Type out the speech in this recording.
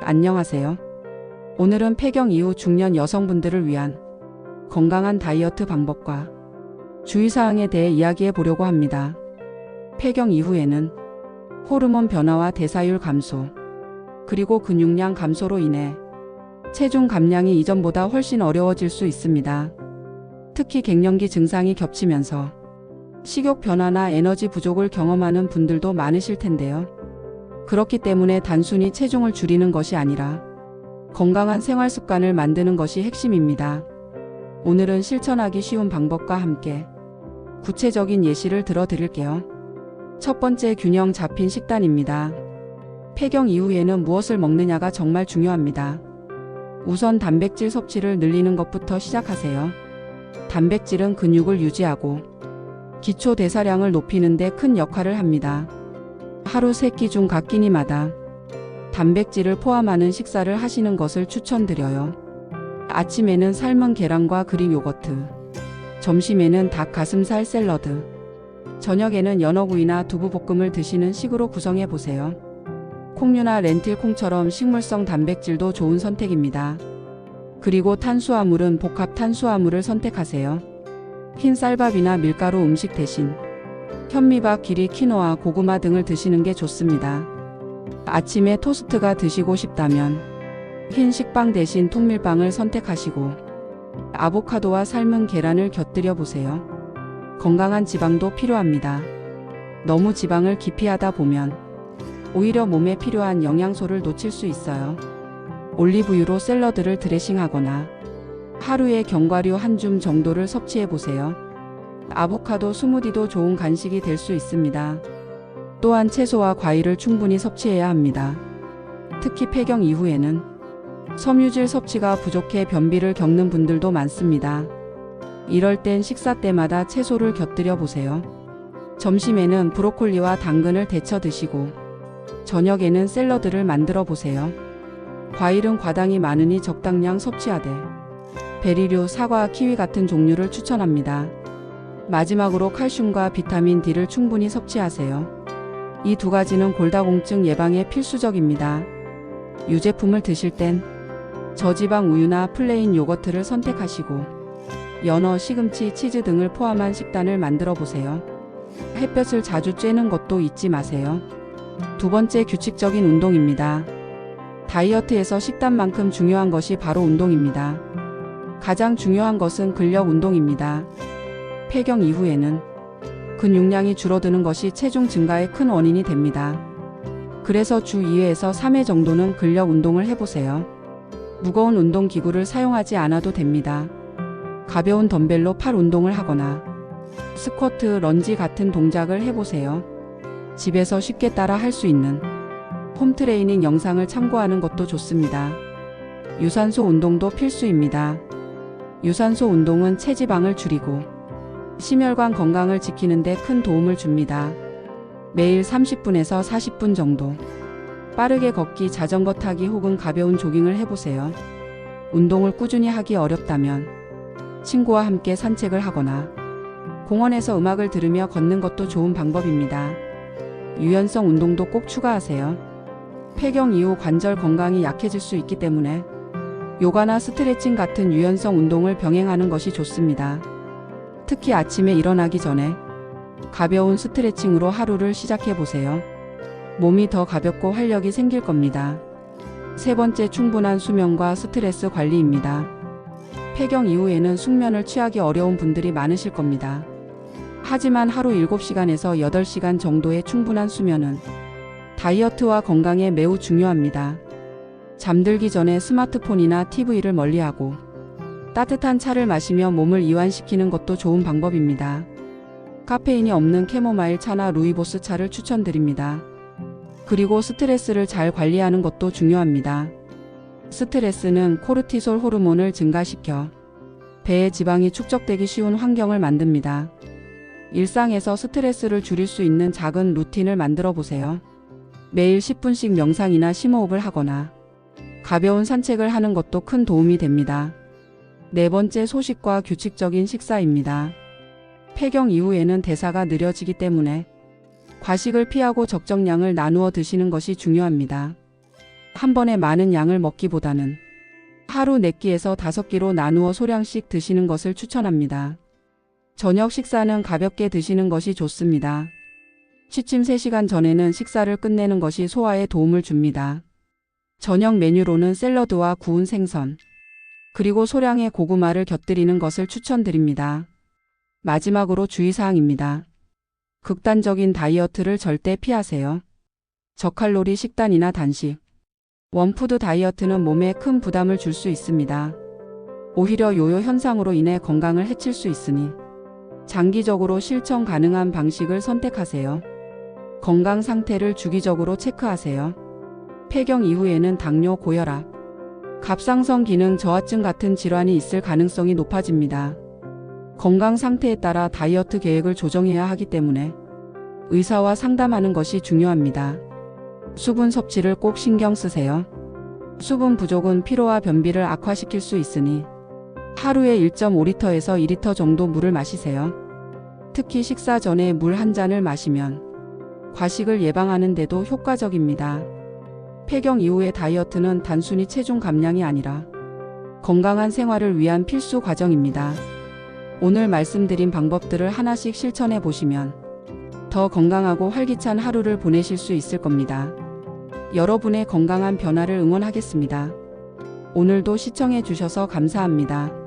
안녕하세요. 오늘은 폐경 이후 중년 여성분들을 위한 건강한 다이어트 방법과 주의사항에 대해 이야기해 보려고 합니다. 폐경 이후에는 호르몬 변화와 대사율 감소, 그리고 근육량 감소로 인해 체중 감량이 이전보다 훨씬 어려워질 수 있습니다. 특히 갱년기 증상이 겹치면서 식욕 변화나 에너지 부족을 경험하는 분들도 많으실 텐데요. 그렇기 때문에 단순히 체중을 줄이는 것이 아니라 건강한 생활 습관을 만드는 것이 핵심입니다. 오늘은 실천하기 쉬운 방법과 함께 구체적인 예시를 들어드릴게요. 첫 번째, 균형 잡힌 식단입니다. 폐경 이후에는 무엇을 먹느냐가 정말 중요합니다. 우선 단백질 섭취를 늘리는 것부터 시작하세요. 단백질은 근육을 유지하고 기초 대사량을 높이는 데 큰 역할을 합니다. 하루 3끼 중 각 끼니마다 단백질을 포함하는 식사를 하시는 것을 추천드려요. 아침에는 삶은 계란과 그릭 요거트, 점심에는 닭 가슴살 샐러드, 저녁에는 연어구이나 두부볶음을 드시는 식으로 구성해 보세요. 콩류나 렌틸 콩처럼 식물성 단백질도 좋은 선택입니다. 그리고 탄수화물은 복합 탄수화물을 선택하세요. 흰 쌀밥이나 밀가루 음식 대신 현미밥, 기리, 키노아, 고구마 등을 드시는 게 좋습니다. 아침에 토스트가 드시고 싶다면 흰 식빵 대신 통밀빵을 선택하시고 아보카도와 삶은 계란을 곁들여 보세요. 건강한 지방도 필요합니다. 너무 지방을 기피하다 보면 오히려 몸에 필요한 영양소를 놓칠 수 있어요. 올리브유로 샐러드를 드레싱하거나 하루에 견과류 한 줌 정도를 섭취해 보세요. 아보카도 스무디도 좋은 간식이 될 수 있습니다. 또한 채소와 과일을 충분히 섭취해야 합니다. 특히 폐경 이후에는 섬유질 섭취가 부족해 변비를 겪는 분들도 많습니다. 이럴 땐 식사 때마다 채소를 곁들여 보세요. 점심에는 브로콜리와 당근을 데쳐 드시고 저녁에는 샐러드를 만들어 보세요. 과일은 과당이 많으니 적당량 섭취하되 베리류, 사과, 키위 같은 종류를 추천합니다. 마지막으로 칼슘과 비타민 D를 충분히 섭취하세요. 이 두 가지는 골다공증 예방에 필수적입니다. 유제품을 드실 땐 저지방 우유나 플레인 요거트를 선택하시고 연어, 시금치, 치즈 등을 포함한 식단을 만들어 보세요. 햇볕을 자주 쬐는 것도 잊지 마세요. 두 번째, 규칙적인 운동입니다. 다이어트에서 식단만큼 중요한 것이 바로 운동입니다. 가장 중요한 것은 근력 운동입니다. 폐경 이후에는 근육량이 줄어드는 것이 체중 증가의 큰 원인이 됩니다. 그래서 주 2회에서 3회 정도는 근력 운동을 해보세요. 무거운 운동 기구를 사용하지 않아도 됩니다. 가벼운 덤벨로 팔 운동을 하거나 스쿼트, 런지 같은 동작을 해보세요. 집에서 쉽게 따라 할 수 있는 홈트레이닝 영상을 참고하는 것도 좋습니다. 유산소 운동도 필수입니다. 유산소 운동은 체지방을 줄이고 심혈관 건강을 지키는 데 큰 도움을 줍니다. 매일 30분에서 40분 정도 빠르게 걷기, 자전거 타기 혹은 가벼운 조깅을 해보세요. 운동을 꾸준히 하기 어렵다면 친구와 함께 산책을 하거나 공원에서 음악을 들으며 걷는 것도 좋은 방법입니다. 유연성 운동도 꼭 추가하세요. 폐경 이후 관절 건강이 약해질 수 있기 때문에 요가나 스트레칭 같은 유연성 운동을 병행하는 것이 좋습니다. 특히 아침에 일어나기 전에 가벼운 스트레칭으로 하루를 시작해 보세요. 몸이 더 가볍고 활력이 생길 겁니다. 세 번째, 충분한 수면과 스트레스 관리입니다. 폐경 이후에는 숙면을 취하기 어려운 분들이 많으실 겁니다. 하지만 하루 7시간에서 8시간 정도의 충분한 수면은 다이어트와 건강에 매우 중요합니다. 잠들기 전에 스마트폰이나 TV를 멀리하고 따뜻한 차를 마시며 몸을 이완시키는 것도 좋은 방법입니다. 카페인이 없는 캐모마일 차나 루이보스 차를 추천드립니다. 그리고 스트레스를 잘 관리하는 것도 중요합니다. 스트레스는 코르티솔 호르몬을 증가시켜 배에 지방이 축적되기 쉬운 환경을 만듭니다. 일상에서 스트레스를 줄일 수 있는 작은 루틴을 만들어 보세요. 매일 10분씩 명상이나 심호흡을 하거나 가벼운 산책을 하는 것도 큰 도움이 됩니다. 네 번째, 소식과 규칙적인 식사입니다. 폐경 이후에는 대사가 느려지기 때문에 과식을 피하고 적정량을 나누어 드시는 것이 중요합니다. 한 번에 많은 양을 먹기보다는 하루 4끼에서 5끼로 나누어 소량씩 드시는 것을 추천합니다. 저녁 식사는 가볍게 드시는 것이 좋습니다. 취침 3시간 전에는 식사를 끝내는 것이 소화에 도움을 줍니다. 저녁 메뉴로는 샐러드와 구운 생선, 그리고 소량의 고구마를 곁들이는 것을 추천드립니다. 마지막으로 주의사항입니다. 극단적인 다이어트를 절대 피하세요. 저칼로리 식단이나 단식, 원푸드 다이어트는 몸에 큰 부담을 줄 수 있습니다. 오히려 요요 현상으로 인해 건강을 해칠 수 있으니 장기적으로 실천 가능한 방식을 선택하세요. 건강 상태를 주기적으로 체크하세요. 폐경 이후에는 당뇨, 고혈압, 갑상선 기능 저하증 같은 질환이 있을 가능성이 높아집니다. 건강 상태에 따라 다이어트 계획을 조정해야 하기 때문에 의사와 상담하는 것이 중요합니다. 수분 섭취를 꼭 신경 쓰세요. 수분 부족은 피로와 변비를 악화시킬 수 있으니 하루에 1.5리터에서 2리터 정도 물을 마시세요. 특히 식사 전에 물 한 잔을 마시면 과식을 예방하는 데도 효과적입니다. 폐경 이후의 다이어트는 단순히 체중 감량이 아니라 건강한 생활을 위한 필수 과정입니다. 오늘 말씀드린 방법들을 하나씩 실천해 보시면 더 건강하고 활기찬 하루를 보내실 수 있을 겁니다. 여러분의 건강한 변화를 응원하겠습니다. 오늘도 시청해 주셔서 감사합니다.